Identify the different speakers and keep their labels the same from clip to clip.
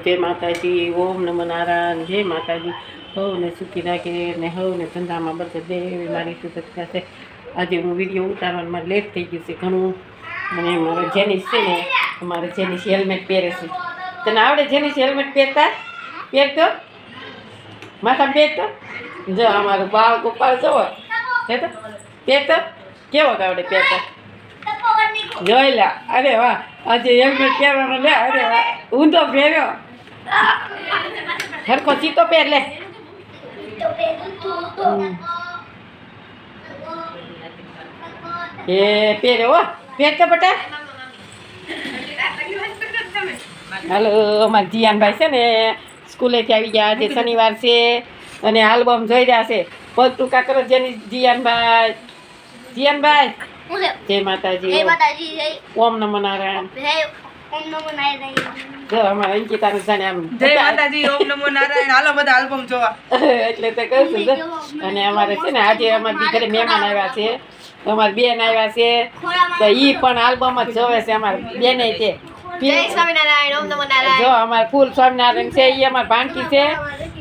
Speaker 1: જય માતાજી, ઓમ નમઃ નારાયણ, જય માતાજી. હવને સુખી રાખે ને હવને ધંધામાં બધે દે એવી મારી શુભેચ્છા છે. આજે હું વિડીયો ઉતારવામાં લેટ થઈ ગયું છે ઘણું. અને મારો જેનિસ છે ને, અમારે જેનિસ હેલ્મેટ પહેરે છે. તને આવડે જેનિસ હેલ્મેટ પહેરતા? પહેરતો માથા પહેરતો? જો અમારું બાળ ગોપાળ જોવો તો પહેરતો કેવો આવડે પહેરતો? જોઈ લે. અરે વાહ, આજે હેલ્મેટ પહેરવાનો લે. અરે વાહ, ઊંધો પહેર્યો. હરખો ચીતો પહેર લે. એ પહેર્યો હો, પહેરતો બટા. હાલો, અમારા જીયાનભાઈ છે ને સ્કૂલેથી આવી ગયા. આજે શનિવાર છે અને આલ્બમ જોઈ રહ્યા છે. પગ ટૂંકા કરો જેની જીયાનભાઈ. જીયાનભાઈ જય માતાજી, ઓમ નમઃ નારાયણ. જો અમારે અંકિતાને જાણે આમ
Speaker 2: જય માતાજી, ઓમ નમો નારાયણ. હાલો બધા આલ્બમ જોવા.
Speaker 1: એટલે તો કહું છું. અને અમારે છે ને આજે અમારી ઘરે મહેમાન આવ્યા છે. અમારી બેન આવ્યા છે તો ઈ પણ આલ્બમ જ જોવે છે. અમારી બેને છે જો અમારે ફૂલ સ્વામિનારાયણ છે. એ અમારી ભાણકી છે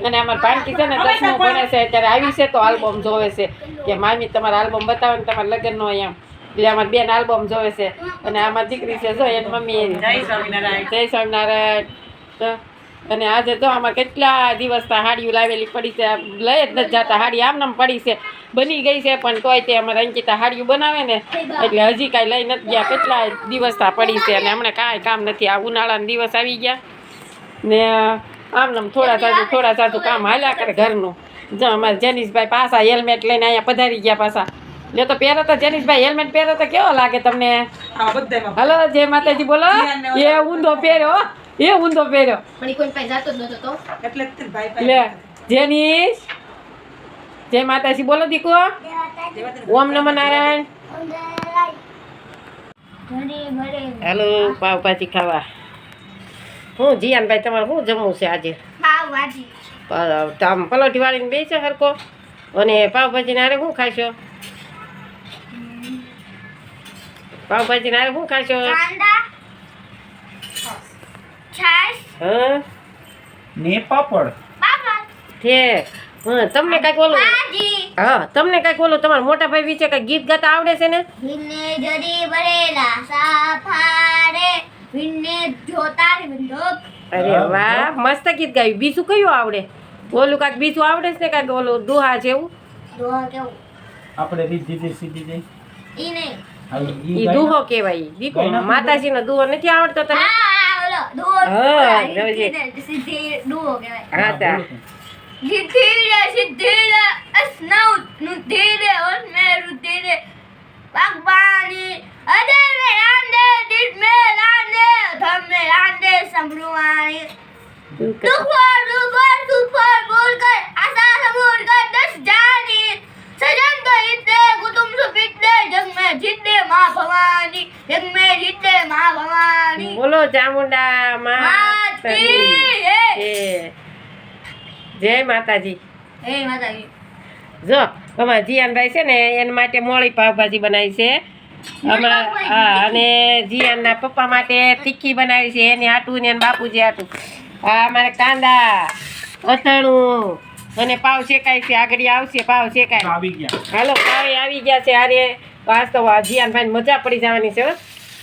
Speaker 1: અને અમારી ભાણકી છે ને 10મું ભણે છે. અત્યારે આવી છે તો આલ્બમ જોવે છે કે મામી તમારા આલ્બમ બતાવો ને તમારા લગ્નનો એમ. એટલે અમારી બેન આલ્બમ જોવે છે. અને અમારી દીકરી છે જો એની મમ્મી.
Speaker 2: જય સ્વામિનારાયણ.
Speaker 1: જય સ્વામિનારાયણ. તો અને આજે જો અમારે કેટલા દિવસથી હાડીઓ લાવેલી પડી છે. લઈ જ નથી જતા. હાડી આમનામ પડી છે, બની ગઈ છે પણ તોય તે અમારે અંકિતા હાડીઓ બનાવે ને એટલે હજી કાંઈ લઈ નથી ગયા. કેટલા દિવસથી પડી છે અને હમણાં કાંઈ કામ નથી. આ ઉનાળાના દિવસ આવી ગયા ને આમનામ થોડા સાધુ કામ હાલ્યા કરે ઘરનું. જો અમારે જેનિસભાઈ પાછા હેલ્મેટ લઈને અહીંયા પધારી ગયા પાછા. જો તો પહેરો તો જેનિસભાઈ હેલ્મેટ પહેરો તો કેવો લાગે તમને? હલો જય માતાજી બોલો. એ ઊંધો પહેર્યો, એ ઊંધો પહેર્યો. લે જેનિસ જય માતાજી બોલો દીકો. ઓમ નમઃ નારાયણ. હેલો, પાવભાજી ખાવા. હું જીયાનભાઈ તમારે શું જમવું છે આજે? આમ પલોઠી વાળીને બે છે હરકો અને પાવભાજી ને હારે શું ખાશો? પાવભાજી ને હારે શું ખાશો? હા
Speaker 3: ને પાપડ.
Speaker 1: ઠીક. હા તમને કાંઈક ઓલું, હા તમને કાંઈક ઓલું તમારા મોટા ભાઈ વિશે કાંઈક ગીત ગાતા આવડે છે ને? અરે વાહ, મસ્ત ગીત ગાયું. બીજું કયું આવડે? ઓલું કાંઈક બીજું આવડે છે ને કાંઈક ઓલું દુહા જેવું?
Speaker 3: આપણે રીધી સીધી જઈ
Speaker 1: ઈ દુહો કહેવાય. દીકો માતાજી નો દુહો નથી આવડતો તને? હા જોજે. હા તા બોલો ચામુંડા માતાજી. જય માતાજી. જો અમારા જીયાનભાઈ છે ને એના માટે મોળી પાવભાજી બનાવી છે હમણાં. હા અને જીયાનના પપ્પા માટે તીખી બનાવી છે એની આટું ને બાપુજી આટું. હા અમારે કાંદા અથાણું અને પાવ શેકાય છે. આગળ આવશે પાવ શેકાય.
Speaker 3: આવી ગયા.
Speaker 1: હાલો પાવ આવી ગયા છે. અરે આજ તો જીયાનભાઈ મજા પડી જવાની છે.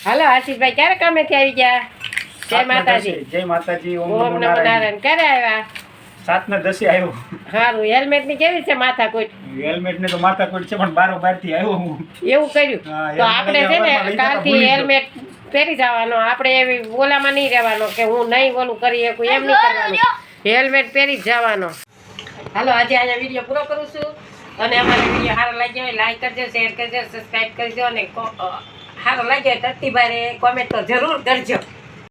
Speaker 1: હાલો આશીષભાઈ ક્યારે કામેથી આવી ગયા? જય માતાજી.
Speaker 3: જય માતાજી,
Speaker 1: ઓમ નમઃ નારાયણ. ક્યારે આવ્યા?
Speaker 3: 7:10 આવ્યો.
Speaker 1: સારું. હેલ્મેટ ની કેવી છે માથાકૂટ?
Speaker 3: હેલ્મેટ ને તો માથાકૂટ છે પણ 12 થી આવ્યો હું.
Speaker 1: એવું કર્યું તો આપણે છે ને કાલથી હેલ્મેટ પહેરી જવાનો. આપણે એવી ઓલામાં નહીં રહેવાનો કે હું નહીં ઓલું કરી શકું એમ નહીં કરવાનું. હેલ્મેટ પહેરી જ જવાનો. હાલો આજે અહીંયા વિડીયો પૂરો કરું છું. અને અમારો વિડીયો સારો લાગ્યો હોય લાઈક કરજો, શેર કરજો, સબસ્ક્રાઈબ કરજો અને સારો લાગ્યો હોય તરતી ભારે કોમેન્ટ તો જરૂર કરજો.